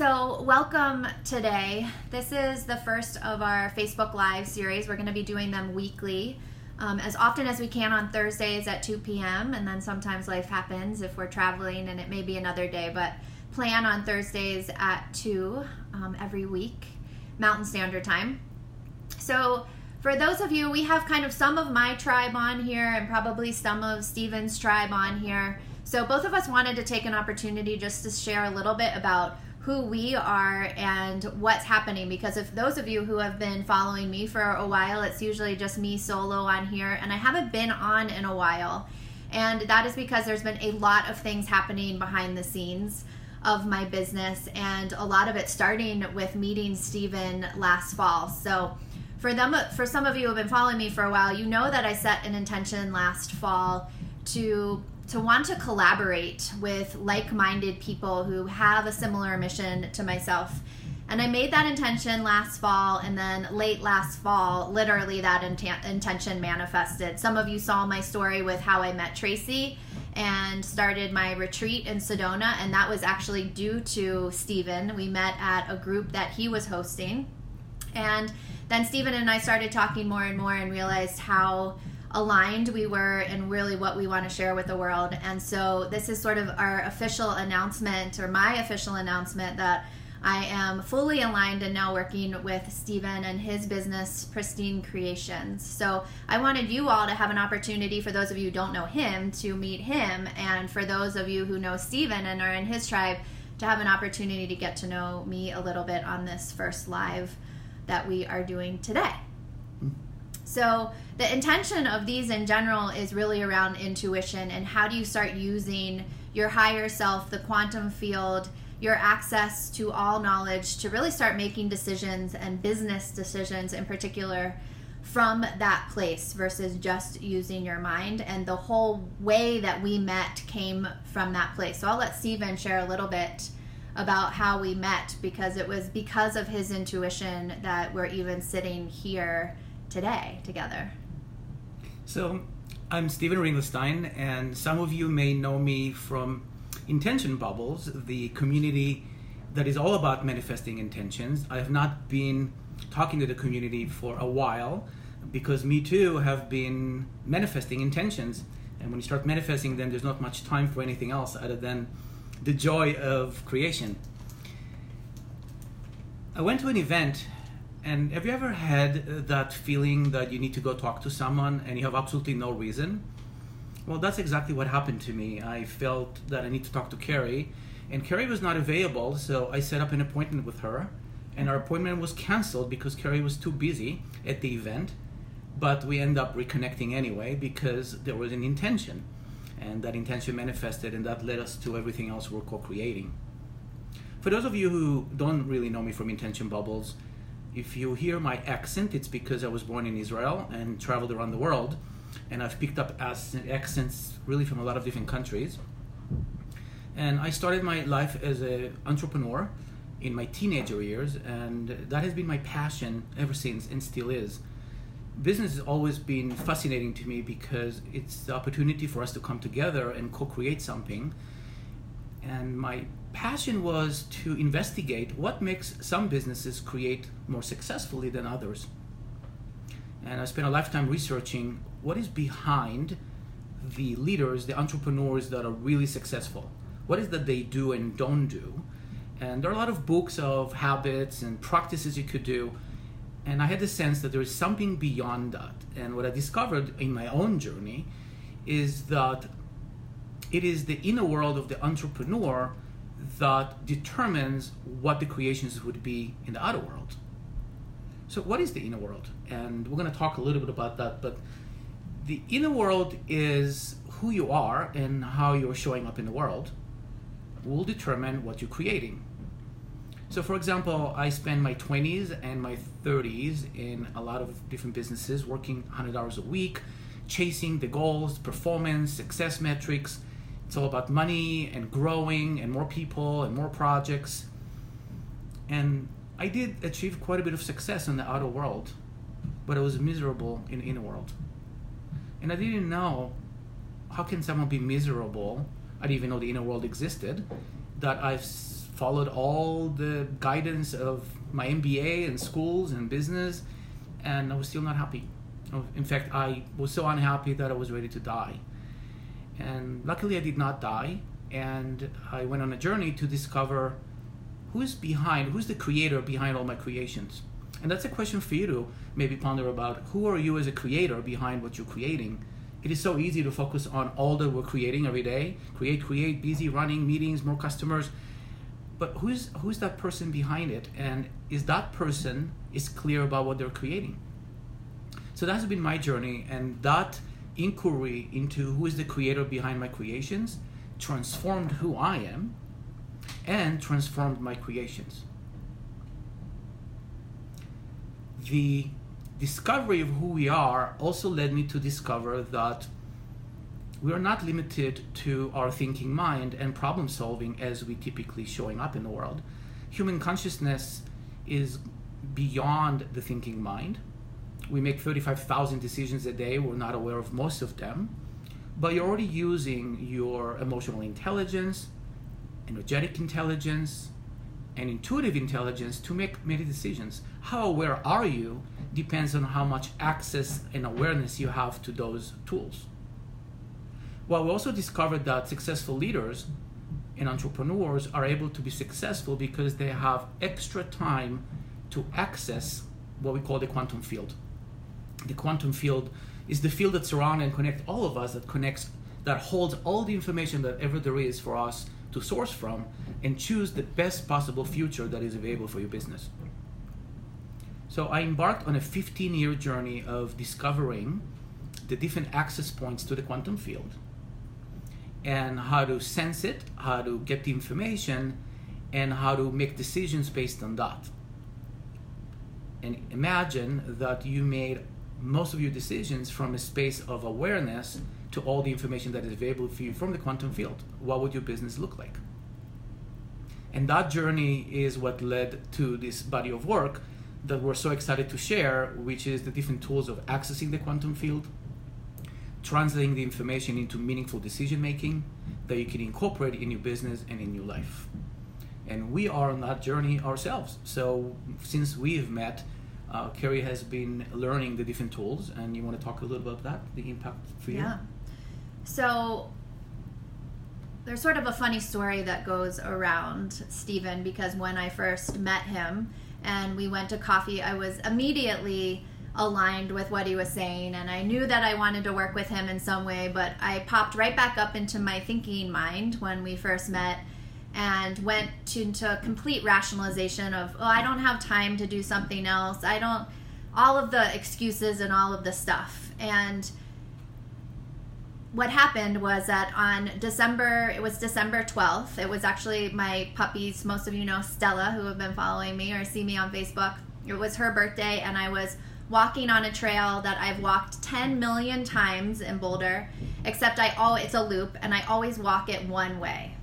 So welcome today. This is the first of our Facebook Live series. We're going to be doing them weekly, as often as we can on Thursdays at 2 p.m. And then sometimes life happens if we're traveling and it may be another day, but plan on Thursdays at 2 every week, Mountain Standard Time. So for those of you, we have kind of some of my tribe on here and probably some of Stephen's tribe on here. So both of us wanted to take an opportunity just to share a little bit about who we are and what's happening, because if those of you who have been following me for a while, it's usually just me solo on here, and I haven't been on in a while, and that is because there's been a lot of things happening behind the scenes of my business, and a lot of it starting with meeting Stephen last fall. So for some of you who have been following me for a while, you know that I set an intention last fall to want to collaborate with like-minded people who have a similar mission to myself. And I made that intention last fall, and then late last fall, literally that intention manifested. Some of you saw my story with how I met Tracy and started my retreat in Sedona, and that was actually due to Stephen. We met at a group that he was hosting. And then Stephen and I started talking more and more and realized how aligned we were and really what we want to share with the world. And so this is sort of our official announcement, or my official announcement, that I am fully aligned and now working with Stephen and his business, Pristine Creations. So I wanted you all to have an opportunity, for those of you who don't know him, to meet him, and for those of you who know Stephen and are in his tribe, to have an opportunity to get to know me a little bit on this first live that we are doing today. So the intention of these in general is really around intuition and how do you start using your higher self, the quantum field, your access to all knowledge to really start making decisions, and business decisions in particular, from that place versus just using your mind. And the whole way that we met came from that place. So I'll let Stephen share a little bit about how we met, because it was because of his intuition that we're even sitting here today together. So I'm Stephen Ringelstein, and some of you may know me from Intention Bubbles, the community that is all about manifesting intentions. I have not been talking to the community for a while because me too have been manifesting intentions, and when you start manifesting them, there's not much time for anything else other than the joy of creation. I went to an event. And have you ever had that feeling that you need to go talk to someone and you have absolutely no reason? Well, that's exactly what happened to me. I felt that I need to talk to Kerry, and Kerry was not available, so I set up an appointment with her, and our appointment was canceled because Kerry was too busy at the event, but we ended up reconnecting anyway because there was an intention, and that intention manifested, and that led us to everything else we're co-creating. For those of you who don't really know me from Intention Bubbles, if you hear my accent, it's because I was born in Israel and traveled around the world, and I've picked up accents really from a lot of different countries. And I started my life as an entrepreneur in my teenager years, and that has been my passion ever since, and still is. Business has always been fascinating to me because it's the opportunity for us to come together and co-create something. And my passion was to investigate what makes some businesses create more successfully than others. And I spent a lifetime researching what is behind the leaders, the entrepreneurs that are really successful. What is that they do and don't do? And there are a lot of books of habits and practices you could do. And I had the sense that there is something beyond that. And what I discovered in my own journey is that it is the inner world of the entrepreneur that determines what the creations would be in the outer world. So what is the inner world? And we're going to talk a little bit about that, but the inner world is who you are and how you're showing up in the world will determine what you're creating. So for example, I spent my 20s and my 30s in a lot of different businesses, working 100 hours a week, chasing the goals, performance, success metrics. It's all about money and growing and more people and more projects. And I did achieve quite a bit of success in the outer world, but I was miserable in the inner world. And I didn't know, how can someone be miserable? I didn't even know the inner world existed, that I've followed all the guidance of my MBA and schools and business, and I was still not happy. In fact, I was so unhappy that I was ready to die. And luckily I did not die, and I went on a journey to discover who's the creator behind all my creations. And that's a question for you to maybe ponder about. Who are you as a creator behind what you're creating? It is so easy to focus on all that we're creating every day. Create, busy, running, meetings, more customers. But who's that person behind it? And is that person is clear about what they're creating? So that has been my journey, and that inquiry into who is the creator behind my creations transformed who I am and transformed my creations. The discovery of who we are also led me to discover that we are not limited to our thinking mind and problem solving as we typically showing up in the world. Human consciousness is beyond the thinking mind. We make 35,000 decisions a day. We're not aware of most of them, but you're already using your emotional intelligence, energetic intelligence, and intuitive intelligence to make many decisions. How aware are you depends on how much access and awareness you have to those tools. Well, we also discovered that successful leaders and entrepreneurs are able to be successful because they have extra time to access what we call the quantum field. The quantum field is the field that surrounds and connects all of us, that holds all the information that ever there is for us to source from and choose the best possible future that is available for your business. So I embarked on a 15-year journey of discovering the different access points to the quantum field and how to sense it, how to get the information, and how to make decisions based on that. And imagine that you made most of your decisions from a space of awareness to all the information that is available for you from the quantum field. What would your business look like? And that journey is what led to this body of work that we're so excited to share, which is the different tools of accessing the quantum field, translating the information into meaningful decision making that you can incorporate in your business and in your life. And we are on that journey ourselves. So since we've met, Kerry has been learning the different tools, and you want to talk a little about that, the impact for you? Yeah. So there's sort of a funny story that goes around Stephen, because when I first met him and we went to coffee, I was immediately aligned with what he was saying, and I knew that I wanted to work with him in some way, but I popped right back up into my thinking mind when we first met and went into complete rationalization of, oh, I don't have time to do something else. All of the excuses and all of the stuff. And what happened was that it was December 12th. It was actually my puppy's, most of you know Stella, who have been following me or see me on Facebook. It was her birthday, and I was walking on a trail that I've walked 10 million times in Boulder, except it's a loop, and I always walk it one way.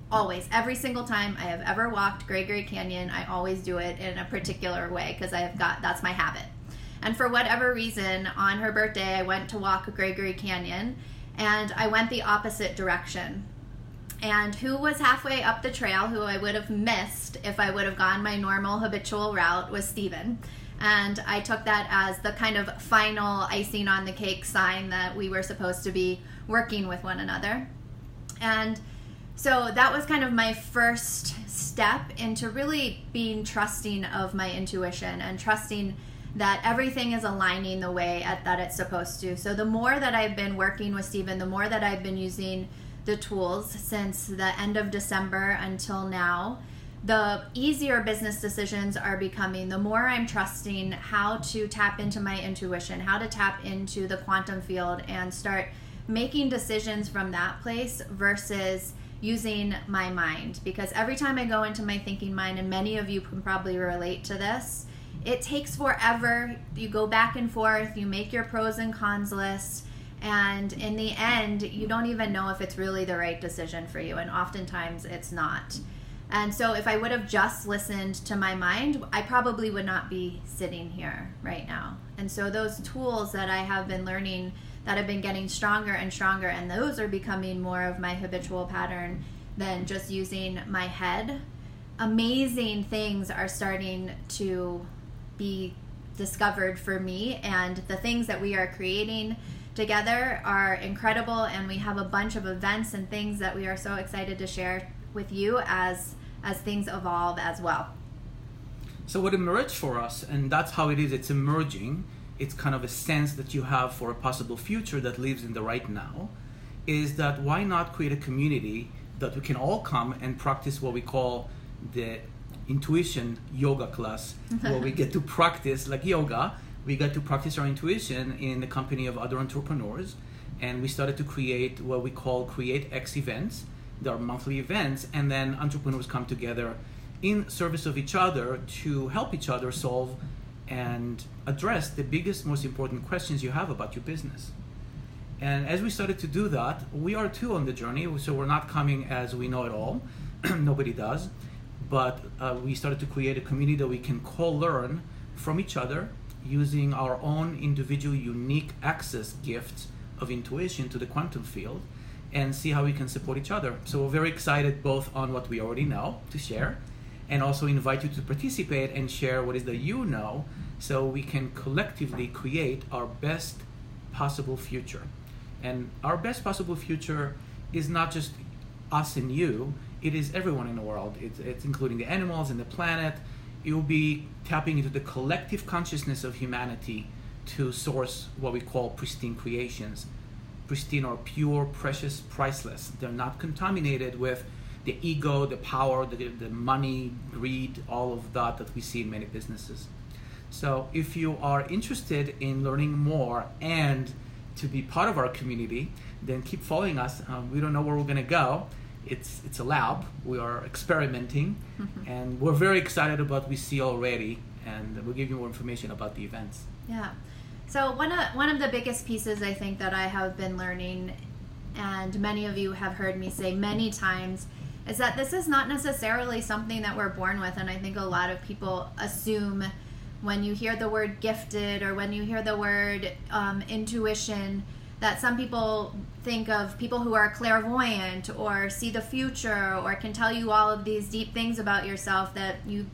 Always. Every single time I have ever walked Gregory Canyon, I always do it in a particular way because that's my habit. And for whatever reason, on her birthday, I went to walk Gregory Canyon, and I went the opposite direction. And who was halfway up the trail, who I would have missed if I would have gone my normal habitual route, was Stephen. And I took that as the kind of final icing on the cake sign that we were supposed to be working with one another. And so that was kind of my first step into really being trusting of my intuition and trusting that everything is aligning the way that it's supposed to. So the more that I've been working with Stephen, the more that I've been using the tools since the end of December until now, the easier business decisions are becoming. The more I'm trusting how to tap into my intuition, how to tap into the quantum field and start making decisions from that place versus using my mind. Because every time I go into my thinking mind, and many of you can probably relate to this, it takes forever. You go back and forth, you make your pros and cons lists, and in the end, you don't even know if it's really the right decision for you, and oftentimes it's not. And so if I would have just listened to my mind, I probably would not be sitting here right now. And so those tools that I have been learning that have been getting stronger and stronger, and those are becoming more of my habitual pattern than just using my head, amazing things are starting to be discovered for me, and the things that we are creating together are incredible, and we have a bunch of events and things that we are so excited to share with you as things evolve as well. So what emerged for us, and that's how it is, it's emerging, it's kind of a sense that you have for a possible future that lives in the right now, is that why not create a community that we can all come and practice what we call the intuition yoga class, where we get to practice like yoga. We get to practice our intuition in the company of other entrepreneurs, and we started to create what we call Create X events. They are monthly events, and then entrepreneurs come together in service of each other to help each other solve and address the biggest, most important questions you have about your business. And as we started to do that, we are too on the journey, so we're not coming as we know it all. Nobody does. But we started to create a community that we can co-learn from each other using our own individual unique access gifts of intuition to the quantum field, and see how we can support each other. So we're very excited both on what we already know to share, and also invite you to participate and share what is that you know, so we can collectively create our best possible future. And our best possible future is not just us and you, it is everyone in the world. It's including the animals and the planet. It will be tapping into the collective consciousness of humanity to source what we call pristine creations. Pristine are pure, precious, priceless. They're not contaminated with the ego, the power, the money, greed, all of that we see in many businesses. So if you are interested in learning more and to be part of our community, then keep following us. We don't know where we're going to go. It's a lab. We are experimenting, and we're very excited about what we see already, and we'll give you more information about the events. Yeah. So one of the biggest pieces I think that I have been learning, and many of you have heard me say many times, is that this is not necessarily something that we're born with. And I think a lot of people assume when you hear the word gifted or when you hear the word intuition, that some people think of people who are clairvoyant or see the future or can tell you all of these deep things about yourself that you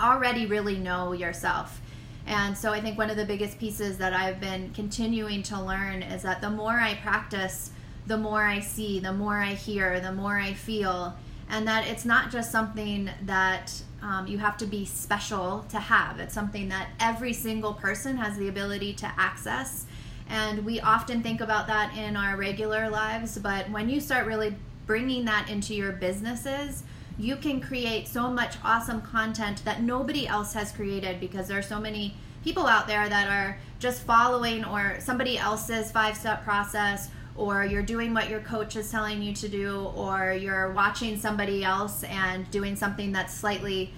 already really know yourself. And so I think one of the biggest pieces that I've been continuing to learn is that the more I practice, the more I see, the more I hear, the more I feel, and that it's not just something that you have to be special to have. It's something that every single person has the ability to access. And we often think about that in our regular lives, but when you start really bringing that into your businesses, you can create so much awesome content that nobody else has created, because there are so many people out there that are just following or somebody else's 5-step process, or you're doing what your coach is telling you to do, or you're watching somebody else and doing something that's slightly,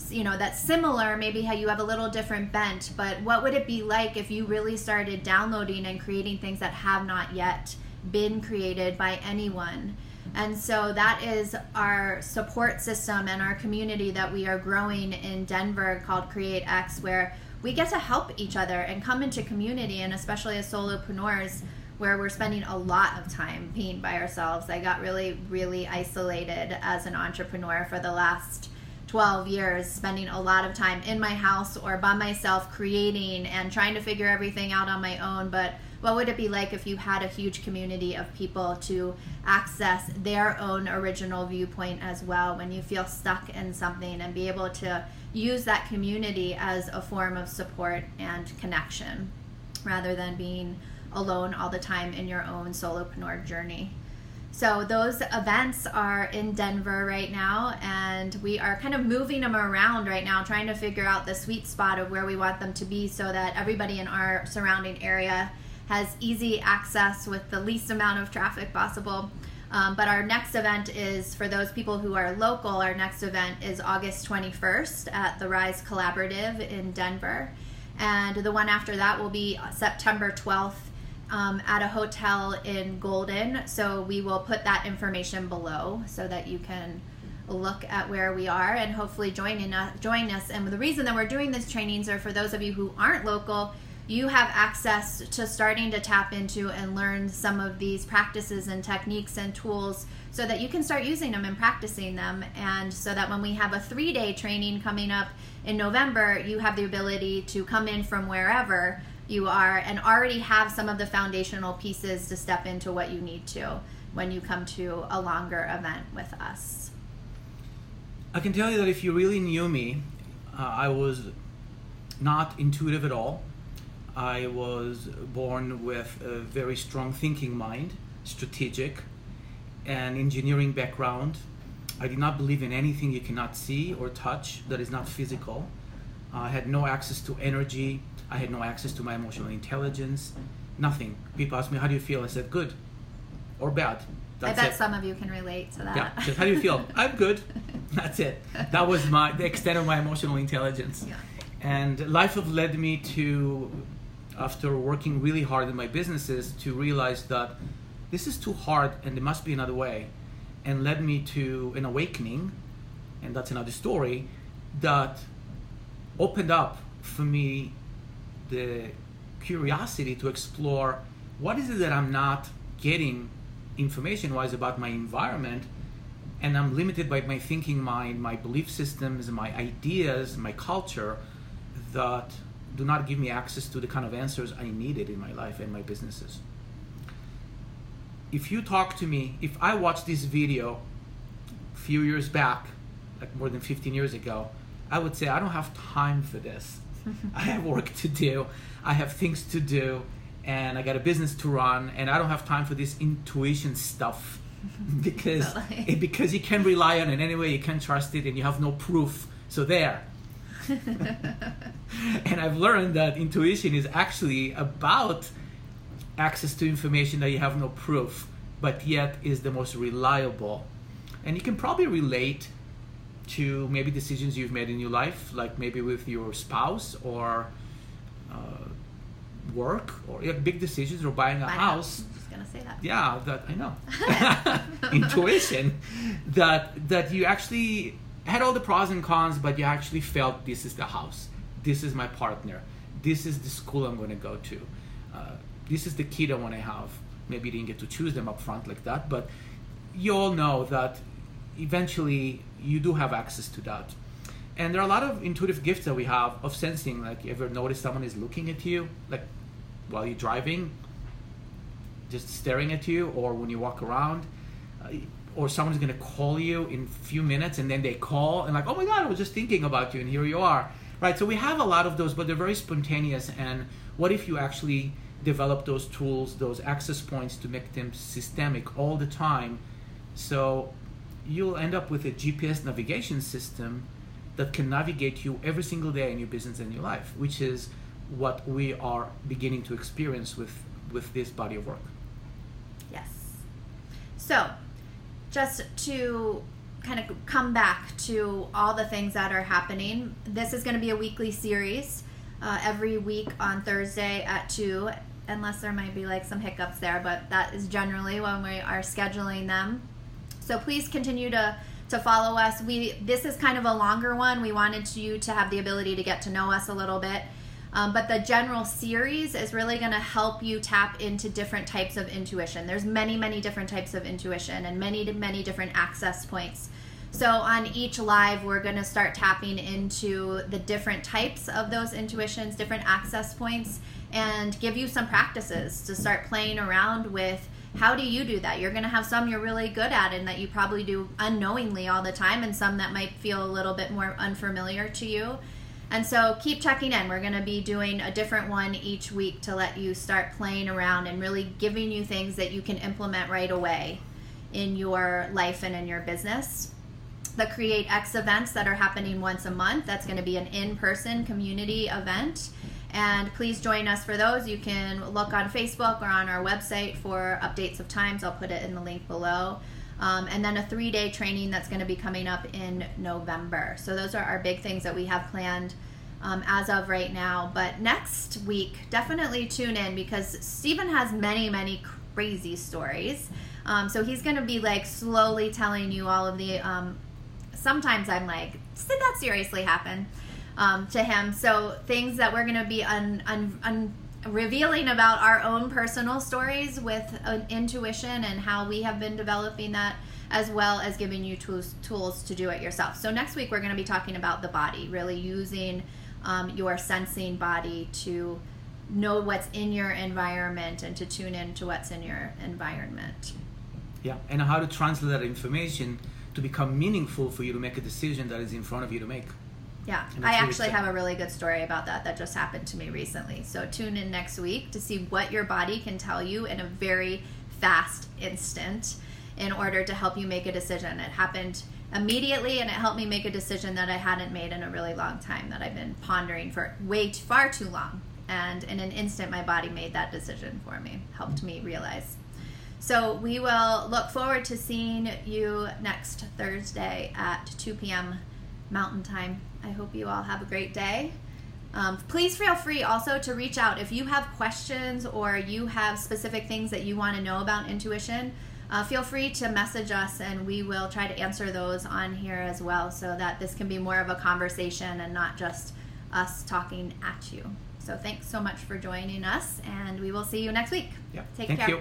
that's similar, maybe how you have a little different bent. But what would it be like if you really started downloading and creating things that have not yet been created by anyone? And so that is our support system and our community that we are growing in Denver called Create X, where we get to help each other and come into community, and especially as solopreneurs, where we're spending a lot of time being by ourselves. I got really, really isolated as an entrepreneur for the last 12 years, spending a lot of time in my house or by myself creating and trying to figure everything out on my own. But what would it be like if you had a huge community of people to access their own original viewpoint as well when you feel stuck in something, and be able to use that community as a form of support and connection rather than being alone all the time in your own solopreneur journey. So those events are in Denver right now, and we are kind of moving them around right now, trying to figure out the sweet spot of where we want them to be so that everybody in our surrounding area has easy access with the least amount of traffic possible. But our next event is, for those people who are local, our next event is August 21st at the Rise Collaborative in Denver. And the one after that will be September 12th at a hotel in Golden. So we will put that information below so that you can look at where we are and hopefully join us. And the reason that we're doing these trainings are for those of you who aren't local. you have access to starting to tap into and learn some of these practices and techniques and tools so that you can start using them and practicing them. And so that when we have a 3-day training coming up in November, you have the ability to come in from wherever you are and already have some of the foundational pieces to step into what you need to when you come to a longer event with us. I can tell you that if you really knew me, I was not intuitive at all. I was born with a very strong thinking mind, strategic, and engineering background. I did not believe in anything you cannot see or touch that is not physical. I had no access to energy. I had no access to my emotional intelligence. Nothing. People ask me, how do you feel? I said, good or bad. That's I bet it. Some of you can relate to that. Yeah, just how do you feel? I'm good. That's it. That was the extent of my emotional intelligence. Yeah. And life have led me to, after working really hard in my businesses, to realize that this is too hard and there must be another way, and led me to an awakening, and that's another story, that opened up for me the curiosity to explore what is it that I'm not getting information-wise about my environment, and I'm limited by my thinking mind, my belief systems, my ideas, my culture, that do not give me access to the kind of answers I needed in my life and my businesses. If you talk to me, if I watched this video a few years back, like more than 15 years ago, I would say, I don't have time for this. I have work to do, I have things to do, and I got a business to run, and I don't have time for this intuition stuff because you can't rely on it anyway, you can't trust it, and you have no proof. So there. And I've learned that intuition is actually about access to information that you have no proof, but yet is the most reliable. And you can probably relate to maybe decisions you've made in your life, like maybe with your spouse or work, or big decisions, or buying a house. I'm just gonna say that. Yeah, that I know. Intuition, that you actually had all the pros and cons, but you actually felt this is the house, this is my partner, this is the school I'm going to go to, this is the kid I want to have. Maybe you didn't get to choose them up front like that, but you all know that eventually you do have access to that. And there are a lot of intuitive gifts that we have of sensing. Like, you ever notice someone is looking at you, like while you're driving, just staring at you, or when you walk around, or someone's going to call you in a few minutes, and then they call and like, oh my God, I was just thinking about you, and here you are, right? So we have a lot of those, but they're very spontaneous. And what if you actually develop those tools, those access points, to make them systemic all the time? So you'll end up with a GPS navigation system that can navigate you every single day in your business and your life, which is what we are beginning to experience with this body of work. Yes. So just to kind of come back to all the things that are happening, this is going to be a weekly series every week on Thursday at 2, unless there might be like some hiccups there, but that is generally when we are scheduling them. So please continue to follow us. This is kind of a longer one. We wanted you to have the ability to get to know us a little bit. But the general series is really going to help you tap into different types of intuition. There's many, many different types of intuition and many, many different access points. So on each live, we're going to start tapping into the different types of those intuitions, different access points, and give you some practices to start playing around with. How do you do that? You're going to have some you're really good at and that you probably do unknowingly all the time, and some that might feel a little bit more unfamiliar to you. And so keep checking in. We're going to be doing a different one each week to let you start playing around and really giving you things that you can implement right away in your life and in your business. The Create X events that are happening once a month, that's going to be an in-person community event. And please join us for those. You can look on Facebook or on our website for updates of times. I'll put it in the link below. And then a 3-day training that's going to be coming up in November. So those are our big things that we have planned as of right now. But next week, definitely tune in, because Stephen has many, many crazy stories. So he's going to be like slowly telling you all of the, sometimes I'm like, did that seriously happen? to him. So things that we're going to be revealing about our own personal stories with intuition and how we have been developing that, as well as giving you tools to do it yourself. So next week we're going to be talking about the body, really using your sensing body to know what's in your environment and to tune into what's in your environment. Yeah, and how to translate that information to become meaningful for you to make a decision that is in front of you to make. Yeah, I actually have a really good story about that just happened to me recently. So tune in next week to see what your body can tell you in a very fast instant in order to help you make a decision. It happened immediately, and it helped me make a decision that I hadn't made in a really long time, that I've been pondering for far too long. And in an instant, my body made that decision for me, helped me realize. So we will look forward to seeing you next Thursday at 2 p.m. Mountain Time. I hope you all have a great day. Please feel free also to reach out if you have questions or you have specific things that you want to know about intuition. Feel free to message us, and we will try to answer those on here as well, so that this can be more of a conversation and not just us talking at you. So thanks so much for joining us, and we will see you next week. Yep. Take Thank care. You.